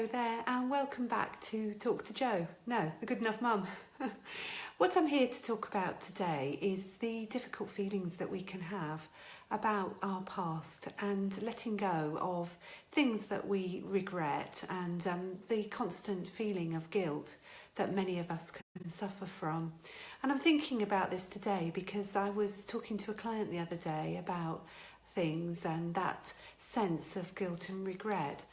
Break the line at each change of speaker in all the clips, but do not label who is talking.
Hello there and welcome back to Talk to Jo. No, the Good Enough Mum. What I'm here to talk about today is the difficult feelings that we can have about our past and letting go of things that we regret and the constant feeling of guilt that many of us can suffer from. And I'm thinking about this today because I was talking to a client the other day about things and that sense of guilt and regret.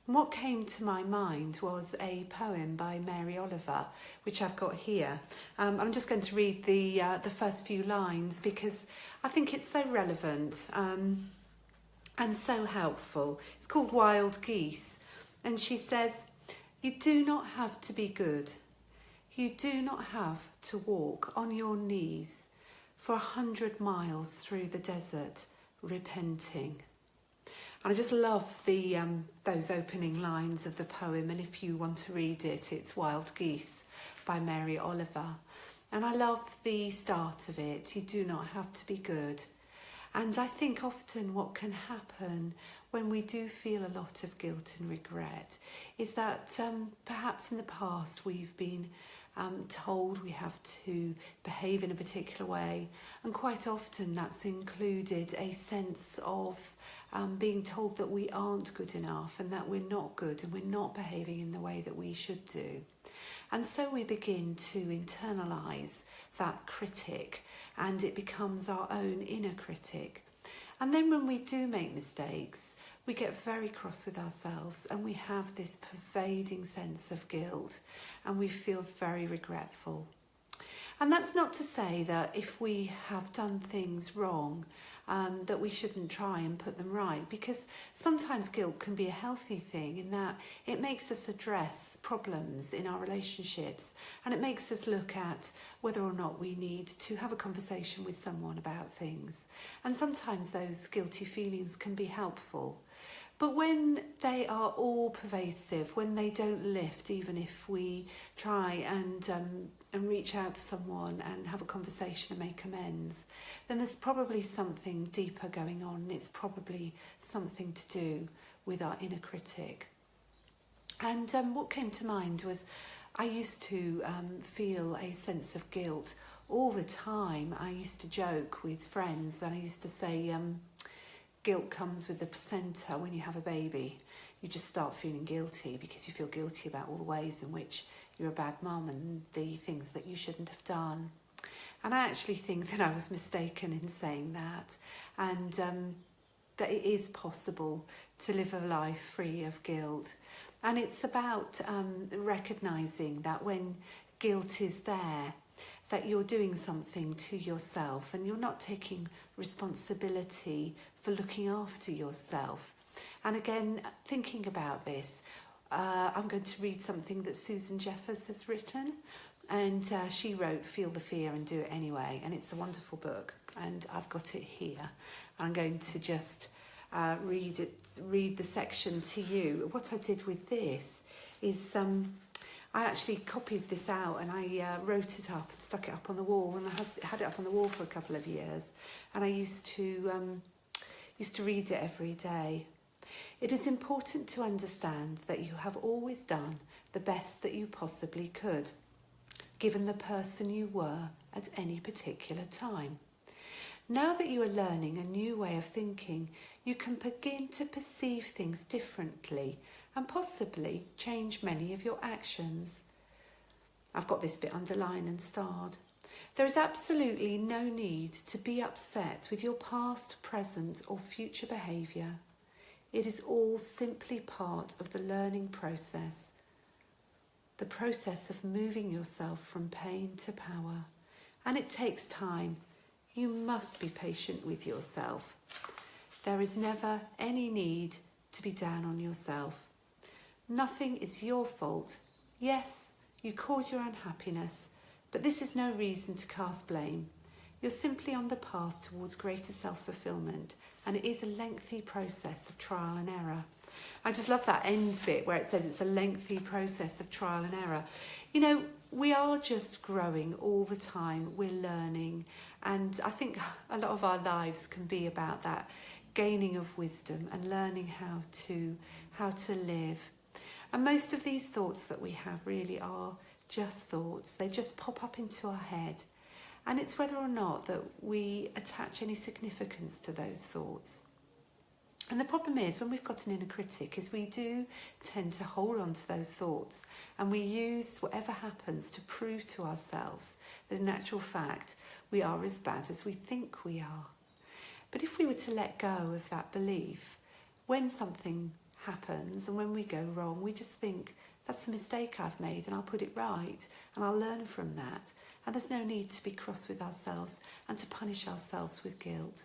And what came to my mind was a poem by Mary Oliver, which I've got here. I'm just going to read the first few lines because I think it's so relevant and so helpful. It's called Wild Geese, and she says, "You do not have to be good. You do not have to walk on your knees for 100 miles through the desert, repenting." And I just love those opening lines of the poem, and if you want to read it, it's Wild Geese by Mary Oliver. And I love the start of it, you do not have to be good. And I think often what can happen when we do feel a lot of guilt and regret is that perhaps in the past we've been told we have to behave in a particular way, and quite often that's included a sense of being told that we aren't good enough and that we're not good and we're not behaving in the way that we should do. And so we begin to internalise that critic, and it becomes our own inner critic. And then when we do make mistakes, we get very cross with ourselves and we have this pervading sense of guilt and we feel very regretful. And that's not to say that if we have done things wrong, that we shouldn't try and put them right, because sometimes guilt can be a healthy thing in that it makes us address problems in our relationships, and it makes us look at whether or not we need to have a conversation with someone about things. And sometimes those guilty feelings can be helpful. But when they are all pervasive, when they don't lift, even if we try and reach out to someone and have a conversation and make amends, then there's probably something deeper going on. It's probably something to do with our inner critic. And what came to mind was I used to feel a sense of guilt all the time. I used to joke with friends and I used to say, guilt comes with the placenta when you have a baby. You just start feeling guilty because you feel guilty about all the ways in which you're a bad mum and the things that you shouldn't have done. And I actually think that I was mistaken in saying that, and that it is possible to live a life free of guilt. And it's about recognising that when guilt is there, that you're doing something to yourself and you're not taking responsibility for looking after yourself. And again, thinking about this, I'm going to read something that Susan Jeffers has written, and she wrote Feel the Fear and Do It Anyway, and it's a wonderful book, and I've got it here. I'm going to just read the section to you. What I did with this is I actually copied this out and I wrote it up and stuck it up on the wall, and I had it up on the wall for a couple of years, and I used to read it every day. "It is important to understand that you have always done the best that you possibly could, given the person you were at any particular time. Now that you are learning a new way of thinking, you can begin to perceive things differently and possibly change many of your actions." I've got this bit underlined and starred. "There is absolutely no need to be upset with your past, present or future behaviour. It is all simply part of the learning process, the process of moving yourself from pain to power. And it takes time. You must be patient with yourself. There is never any need to be down on yourself. Nothing is your fault. Yes, you cause your unhappiness, but this is no reason to cast blame. You're simply on the path towards greater self-fulfillment, and it is a lengthy process of trial and error." I just love that end bit where it says it's a lengthy process of trial and error. You know, we are just growing all the time. We're learning, and I think a lot of our lives can be about that gaining of wisdom and learning how to live. And most of these thoughts that we have really are just thoughts. They just pop up into our head. And it's whether or not that we attach any significance to those thoughts. And the problem is, when we've got an inner critic, is we do tend to hold on to those thoughts, and we use whatever happens to prove to ourselves that in actual fact we are as bad as we think we are. But if we were to let go of that belief, when something happens and when we go wrong, we just think, that's a mistake I've made and I'll put it right and I'll learn from that. And there's no need to be cross with ourselves and to punish ourselves with guilt.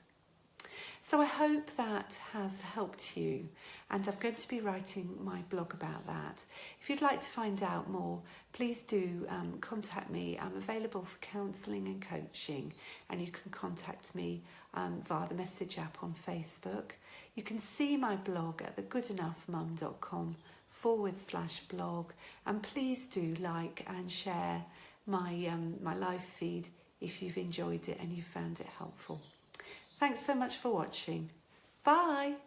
So I hope that has helped you, and I'm going to be writing my blog about that. If you'd like to find out more, please do contact me. I'm available for counselling and coaching, and you can contact me via the message app on Facebook. You can see my blog at thegoodenoughmum.com/blog, and please do like and share my live feed if you've enjoyed it and you found it helpful. Thanks so much for watching. Bye.